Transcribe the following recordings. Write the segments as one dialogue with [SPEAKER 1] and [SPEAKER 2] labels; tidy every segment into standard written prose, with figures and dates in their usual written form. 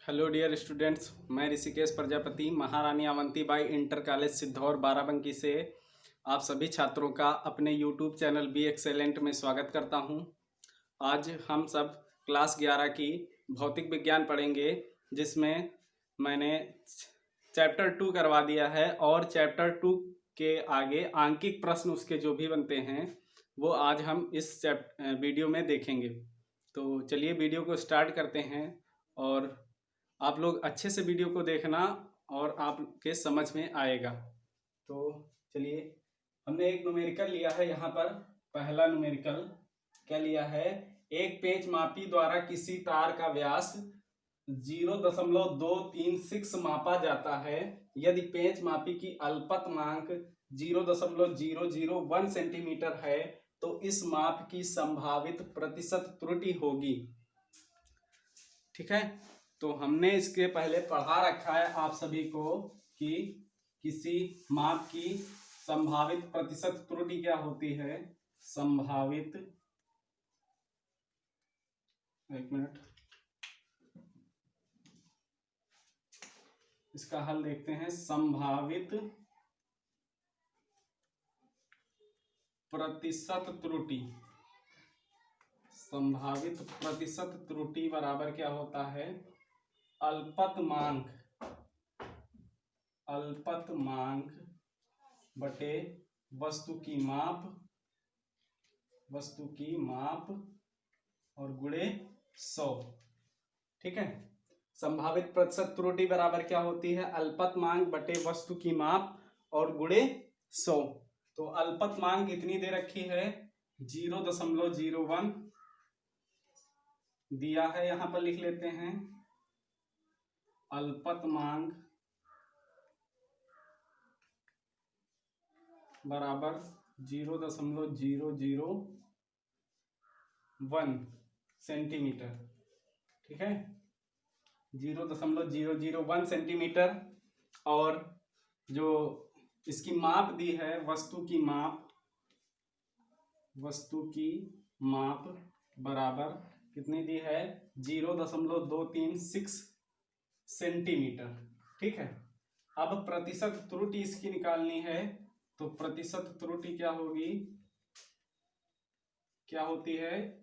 [SPEAKER 1] Hello dear students, मैं ऋषिकेश प्रजापति महारानी Avantibai inter college Siddhaur Barabanki से आप सभी छात्रों का अपने यूट्यूब चैनल बी एक्सेलेंट में स्वागत करता हूं। आज हम सब क्लास 11 की भौतिक विज्ञान पढ़ेंगे, जिसमें मैंने चैप्टर 2 करवा दिया है और चैप्टर 2 के आगे आंकिक प्रश्न उसके जो भी बनते हैं वो आज हम इस वीडियो में देखेंगे। तो चलिए वीडियो को स्टार्ट करते हैं और आप लोग अच्छे से वीडियो को देखना और आपके समझ में आएगा। तो चलिए, हमने एक न्यूमेरिकल लिया है। यहाँ पर पहला न्यूमेरिकल क्या लिया है? एक पेंच मापी द्वारा किसी तार का व्यास 0.236 मापा जाता है। यदि पेंच मापी की अल्पतमांक 0.001 सेंटीमीटर है तो इस माप की संभावित प्रतिशत त्रुटि होगी। ठीक है, तो हमने इसके पहले पढ़ा रखा है आप सभी को कि किसी माप की संभावित प्रतिशत त्रुटि क्या होती है। संभावित, एक मिनट, इसका हल देखते हैं। संभावित प्रतिशत त्रुटि, संभावित प्रतिशत त्रुटि बराबर क्या होता है? अल्पतमांक बटे वस्तु की माप और गुणे 100। ठीक है, संभावित प्रतिशत त्रुटि बराबर क्या होती है? अल्पतमांक बटे वस्तु की माप और गुणे 100। तो अल्पतमांक कितनी दे रखी है? 0.01 दिया है, यहां पर लिख लेते हैं। अल्पतमांक बराबर 0.001 सेंटीमीटर। ठीक है, 0.001 सेंटीमीटर। और जो इसकी माप दी है, वस्तु की माप बराबर कितनी दी है? 0.236 सेंटीमीटर। ठीक है, अब प्रतिशत त्रुटि इसकी निकालनी है। तो प्रतिशत त्रुटि क्या होगी? क्या होती है?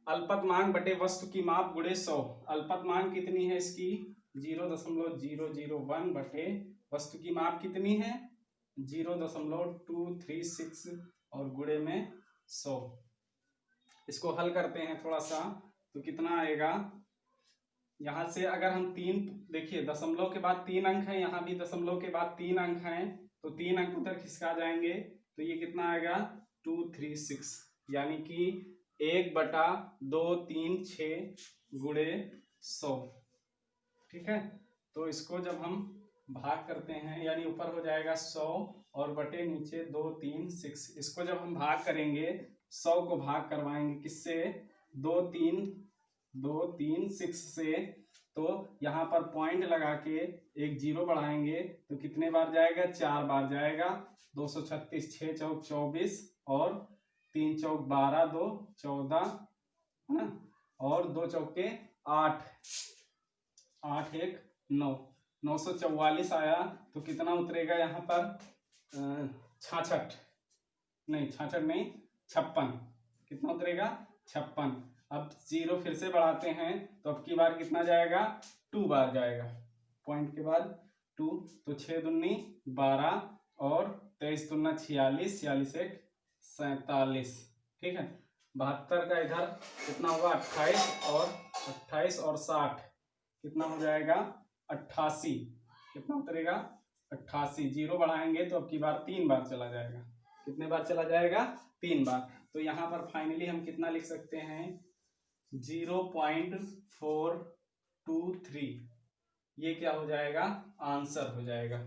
[SPEAKER 1] अल्पतमांक बटे वस्तु की माप गुणे 100। अल्पतमांक कितनी है इसकी? 0.001 बटे वस्तु की माप कितनी है? 0.236 और गुणे में 100। इसको हल करते हैं थोड़ा सा, तो कितना आएगा? यहां से अगर हम देखिए, दशमलव के बाद 3 अंक है, यहाँ भी दशमलव के बाद 3 अंक हैं, तो 3 अंक उधर खिसका जाएंगे। तो ये कितना आएगा? 236, यानी कि 1/236 गुणे 100। ठीक है, तो इसको जब हम भाग करते हैं, यानी ऊपर हो जाएगा 100 और बटे नीचे 236। इसको जब हम भाग करेंगे, 100 को भाग करवाएंगे किससे? 236 से। तो यहाँ पर पॉइंट लगा के एक 0 बढ़ाएंगे तो कितने बार जाएगा? 4 बार जाएगा। 236, 6 चौक 24 और 3 चौक 12, 2 14, है ना, और 2 चौके 8, 8 1 9, 944 आया। तो कितना उतरेगा यहाँ पर? 66 नहीं, 66 नहीं, 56। कितना उतरेगा? 56। अब 0 फिर से बढ़ाते हैं, तो अब की बार कितना जाएगा? 2 बार जाएगा, पॉइंट के बाद 2। तो 6 दूनी 12 और 23 दूना 46, 46 1 47। ठीक है, 72 का इधर कितना होगा? 28 और 60 कितना हो जाएगा? 88। कितना उतरेगा? 88। 0 बढ़ाएंगे तो अब की बार 3 बार चला जाएगा। कितने बार चला जाएगा? 3 बार। तो यहाँ पर फाइनली हम कितना लिख सकते हैं? 0.423। ये क्या हो जाएगा? आंसर हो जाएगा।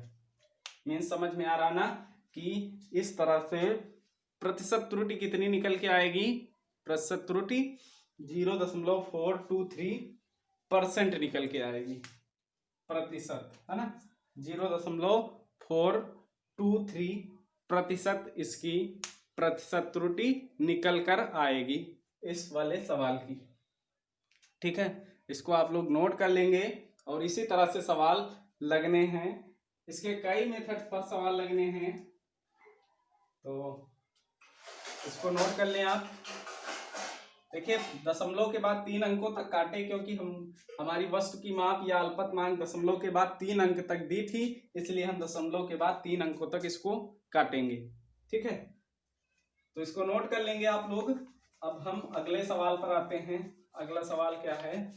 [SPEAKER 1] मीन्स समझ में आ रहा ना कि इस तरह से प्रतिशत त्रुटि कितनी निकल के आएगी? प्रतिशत त्रुटि 0.423% निकल के आएगी। प्रतिशत, है ना, 0.423% इसकी प्रतिशत त्रुटि निकल कर आएगी इस वाले सवाल की। ठीक है, इसको आप लोग नोट कर लेंगे और इसी तरह से सवाल लगने हैं। इसके कई मेथड पर सवाल लगने हैं, तो इसको नोट कर लें आप। देखिए, दशमलव के बाद 3 अंकों तक काटे, क्योंकि हमारी वस्तु की माप या अल्पतमांक दशमलव के बाद 3 अंक तक दी थी, इसलिए हम दशमलव के बाद 3 अंकों तक इसको काटेंगे। ठीक है, तो इसको नोट कर लेंगे आप लोग। अब हम अगले सवाल पर आते हैं। अगला सवाल क्या है?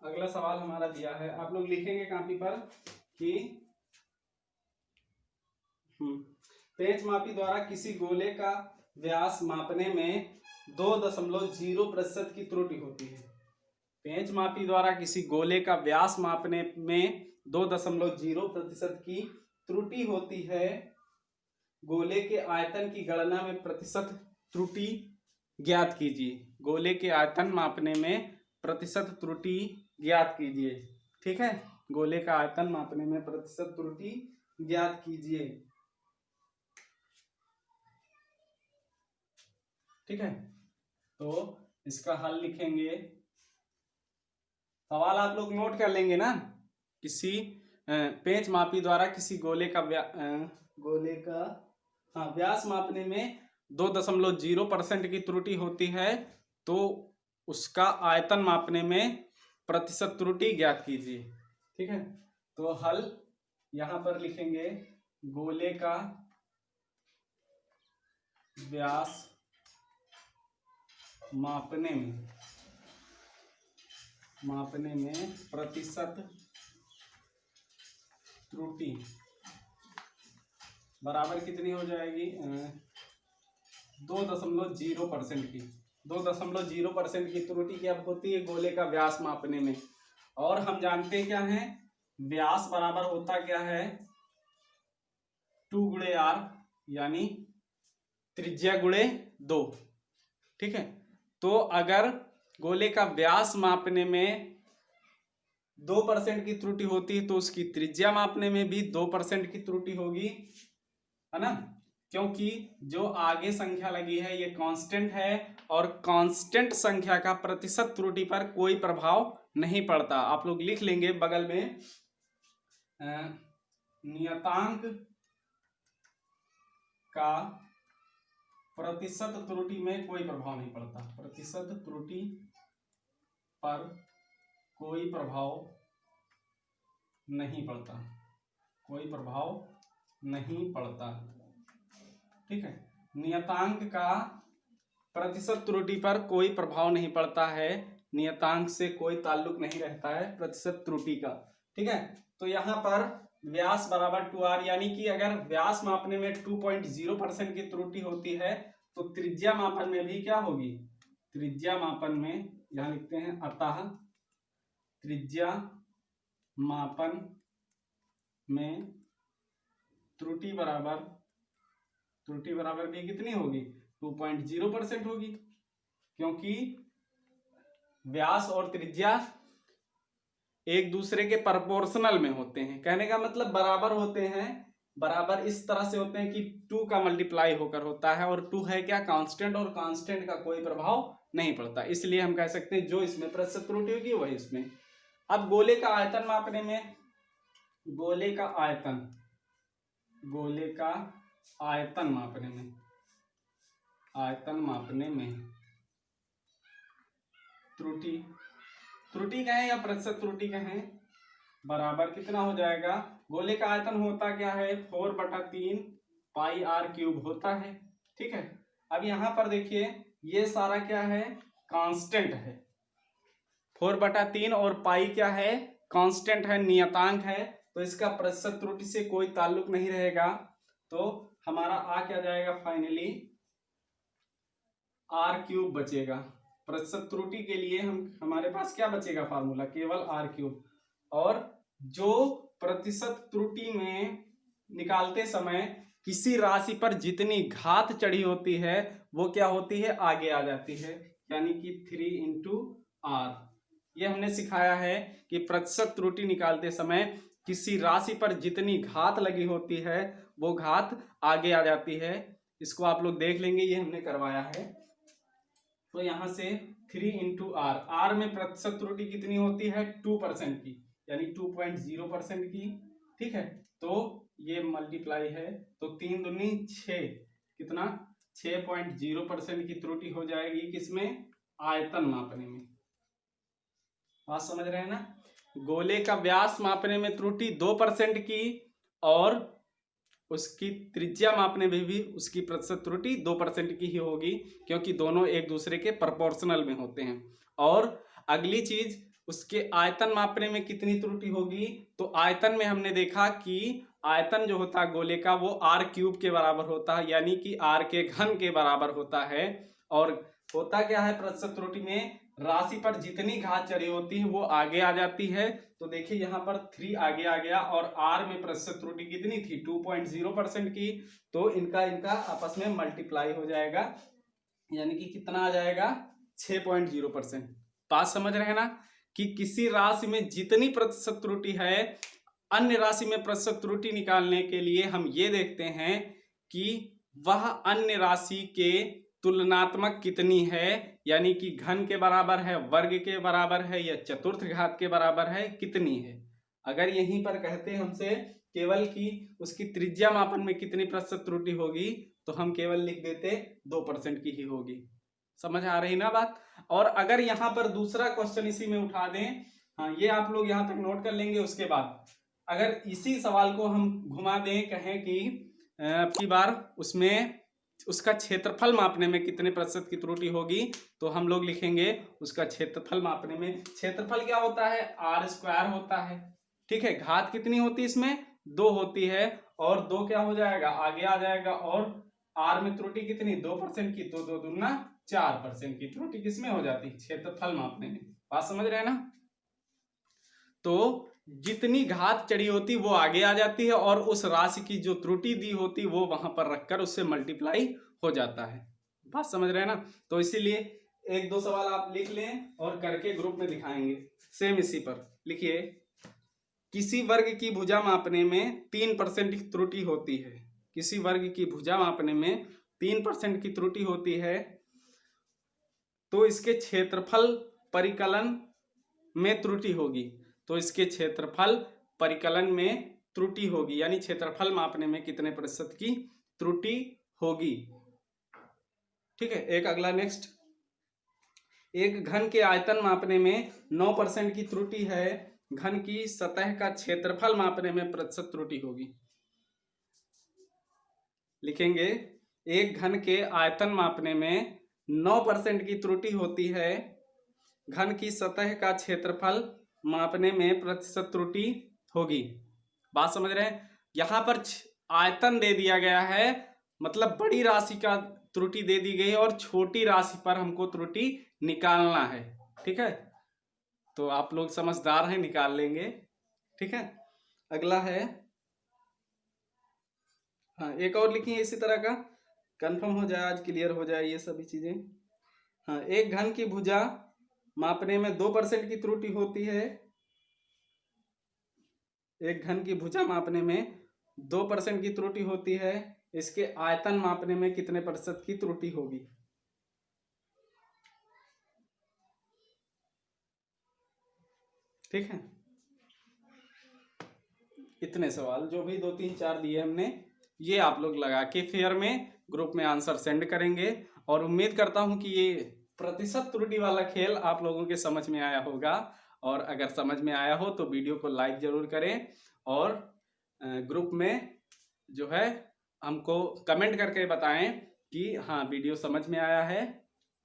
[SPEAKER 1] अगला सवाल हमारा दिया है, आप लोग लिखेंगे कॉपी पर कि पेंच मापी द्वारा किसी गोले का व्यास मापने में 2.0% की त्रुटि होती है। पेंच मापी द्वारा किसी गोले का व्यास मापने में 2.0% की त्रुटि होती है। गोले के आयतन की गणना में प्रतिशत त्रुटि ज्ञात कीजिए। गोले के आयतन मापने में प्रतिशत त्रुटि ज्ञात कीजिए। ठीक है, गोले का आयतन मापने में प्रतिशत त्रुटि ज्ञात कीजिए। ठीक है, तो इसका हल लिखेंगे। सवाल आप लोग नोट कर लेंगे ना। किसी पेंच मापी द्वारा किसी गोले का व्यास मापने में 2.0% की त्रुटि होती है, तो उसका आयतन मापने में प्रतिशत त्रुटि ज्ञात कीजिए। ठीक है, तो हल यहां पर लिखेंगे। गोले का व्यास मापने में प्रतिशत त्रुटि बराबर कितनी हो जाएगी? 2.0% की। 2.0% की त्रुटि क्या होती है गोले का व्यास मापने में? और हम जानते क्या हैं, व्यास बराबर होता क्या है? 2 गुणे r, यानी त्रिज्या गुणे 2। ठीक है, तो अगर गोले का व्यास मापने में 2% की त्रुटि होती है, तो उसकी त्रिज्या मापने में भी 2% की त्रुटि होगी, है ना? क्योंकि जो आगे संख्या लगी है ये कांस्टेंट है, और कांस्टेंट संख्या का प्रतिशत त्रुटि पर कोई प्रभाव नहीं पड़ता। आप लोग लिख लेंगे बगल में, नियतांक का प्रतिशत त्रुटि में कोई प्रभाव नहीं पड़ता। प्रतिशत त्रुटि पर कोई प्रभाव नहीं पड़ता। कोई प्रभाव नहीं पड़ता। ठीक है, नियतांक का प्रतिशत त्रुटि पर कोई प्रभाव नहीं पड़ता है। नियतांक से कोई ताल्लुक नहीं रहता है प्रतिशत त्रुटि का। ठीक है, तो यहां पर व्यास बराबर 2r, यानी कि अगर व्यास मापने में 2.0% की त्रुटि होती है, तो त्रिज्या मापन में भी क्या होगी? त्रिज्या मापन में यहां लिखते हैं, अतः त्रिज्या मापन में त्रुटि बराबर भी कितनी होगी? 2.0% होगी, क्योंकि व्यास और त्रिज्या एक दूसरे के प्रोपोर्शनल में होते हैं। कहने का मतलब बराबर होते हैं। बराबर इस तरह से होते हैं कि 2 का मल्टीप्लाई होकर होता है, और 2 है क्या? कांस्टेंट, और कांस्टेंट का कोई प्रभाव नहीं पड़ता। इसलिए हम कह सकते हैं जो इसमें प्रतिशत त्रुटि होगी वही इसमें। अब गोले का आयतन मापने में, गोले का आयतन मापने में त्रुटि कहें या प्रतिशत त्रुटि कहें, बराबर कितना हो जाएगा? गोले का आयतन होता क्या है? 4/3 पाई r क्यूब होता है। ठीक है, अब यहां पर देखिए, ये सारा क्या है? कांस्टेंट है। 4/3 और पाई क्या है? कांस्टेंट है, नियतांक है, तो इसका प्रतिशत त्रुटि से कोई ताल्लुक नहीं रहेगा। तो हमारा आ क्या जाएगा? फाइनली r क्यूब बचेगा। प्रतिशत त्रुटि के लिए हमारे पास क्या बचेगा? फार्मूला केवल r क्यूब। और जो प्रतिशत त्रुटि में निकालते समय किसी राशि पर जितनी घात चढ़ी होती है वो क्या होती है? आगे आ जाती है, यानी कि 3 × r। ये हमने सिखाया है कि प्रतिशत त्रुटि निकालते समय किसी राशि पर जितनी घात लगी होती है वो घात आगे आ जाती है। इसको आप लोग देख लेंगे, ये हमने करवाया है। तो यहां से 3 इंटू आर, आर में प्रतिशत त्रुटि कितनी होती है 2% की, यानी 2.0% की। ठीक है, तो ये मल्टीप्लाई है, तो 3 दूनी 6, कितना 6.0% की त्रुटि हो जाएगी किसमें, आयतन मापने में। बात समझ रहे हैं ना। गोले का व्यास मापने में त्रुटि 2% की और उसकी त्रिज्या मापने में भी उसकी प्रतिशत त्रुटि 2% की ही होगी, क्योंकि दोनों एक दूसरे के प्रोपोर्शनल में होते हैं। और अगली चीज, उसके आयतन मापने में कितनी त्रुटि होगी, तो आयतन में हमने देखा कि आयतन जो होता है गोले का वो आर क्यूब के बराबर होता है, यानी कि आर के घन के बराबर होता है। और होता क्या है प्रतिशत त्रुटि में, राशि पर जितनी घात चढ़ी होती है वो आगे आ जाती है। तो देखिए यहाँ पर 3 आगे आ गया और आर में प्रतिशत त्रुटि कितनी थी 2.0% की, तो इनका आपस में मल्टीप्लाई हो जाएगा, यानी कि कितना आ जाएगा 6.0%। बात समझ रहे हैं ना, कि किसी राशि में जितनी प्रतिशत त्रुटि है, अन्य राशि में प्रतिशत त्रुटि निकालने के लिए हम ये देखते हैं कि वह अन्य राशि के तुलनात्मक कितनी है, यानी कि घन के बराबर है, वर्ग के बराबर है, या चतुर्थ घात के बराबर है, कितनी है। अगर यहीं पर कहते हमसे केवल कि उसकी त्रिज्या मापन में कितनी प्रतिशत त्रुटि होगी, तो हम केवल लिख देते 2% की ही होगी। समझ आ रही ना बात। और अगर यहाँ पर दूसरा क्वेश्चन इसी में उठा दें, हाँ ये आप लोग यहाँ तक नोट कर लेंगे। उसके बाद अगर इसी सवाल को हम घुमा दें, कहें कि आपकी बार उसमें उसका क्षेत्रफल मापने में कितने प्रतिशत की त्रुटि होगी, तो हम लोग लिखेंगे उसका क्षेत्रफल मापने में, क्षेत्रफल क्या होता है आर स्क्वायर होता है। ठीक है, घात कितनी होती है इसमें 2 होती है, और 2 क्या हो जाएगा आगे आ जाएगा, और आर में त्रुटि कितनी 2% की, तो 2 दूना 4% की त्रुटि किसमें हो जाती है क्षेत्रफल मापने में। बात समझ रहे हैं ना। तो जितनी घात चढ़ी होती वो आगे आ जाती है, और उस राशि की जो त्रुटि दी होती वो वहां पर रखकर उससे मल्टीप्लाई हो जाता है। बात समझ रहे हैं ना। तो इसीलिए 1-2 सवाल आप लिख लें और करके ग्रुप में दिखाएंगे। सेम इसी पर लिखिए, किसी वर्ग की भुजा मापने में 3% की त्रुटि होती है। किसी वर्ग की भुजा मापने में 3% की त्रुटि होती है, तो इसके क्षेत्रफल परिकलन में त्रुटि होगी। तो इसके क्षेत्रफल परिकलन में त्रुटि होगी, यानी क्षेत्रफल मापने में कितने प्रतिशत की त्रुटि होगी। ठीक है, एक अगला नेक्स्ट, एक घन के आयतन मापने में 9% की त्रुटि है, घन की सतह का क्षेत्रफल मापने में प्रतिशत त्रुटि होगी। लिखेंगे एक घन के आयतन मापने में 9% की त्रुटि होती है, घन की सतह का क्षेत्रफल मापने में प्रतिशत त्रुटि होगी। बात समझ रहे हैं। यहां पर आयतन दे दिया गया है, मतलब बड़ी राशि का त्रुटि दे दी गई है, और छोटी राशि पर हमको त्रुटि निकालना है। ठीक है, तो आप लोग समझदार हैं, निकाल लेंगे। ठीक है, अगला है, हाँ एक और लिखिए इसी तरह का, कंफर्म हो जाए, आज क्लियर हो जाए ये सभी चीजें। हाँ, एक घन की भुजा मापने में 2% की त्रुटि होती है। एक घन की भुजा मापने में 2% की त्रुटि होती है, इसके आयतन मापने में कितने प्रतिशत की त्रुटि होगी। ठीक है, इतने सवाल जो भी 2, 3, 4 दिए हमने, ये आप लोग लगा के फेयर में ग्रुप में आंसर सेंड करेंगे। और उम्मीद करता हूं कि ये प्रतिशत त्रुटि वाला खेल आप लोगों के समझ में आया होगा। और अगर समझ में आया हो तो वीडियो को लाइक जरूर करें, और ग्रुप में जो है हमको कमेंट करके बताएं कि हाँ वीडियो समझ में आया है।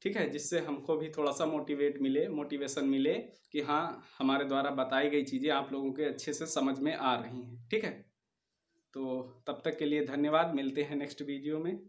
[SPEAKER 1] ठीक है, जिससे हमको भी थोड़ा सा मोटिवेशन मिले कि हाँ हमारे द्वारा बताई गई चीज़ें आप लोगों के अच्छे से समझ में आ रही हैं। ठीक है, तो तब तक के लिए धन्यवाद, मिलते हैं नेक्स्ट वीडियो में।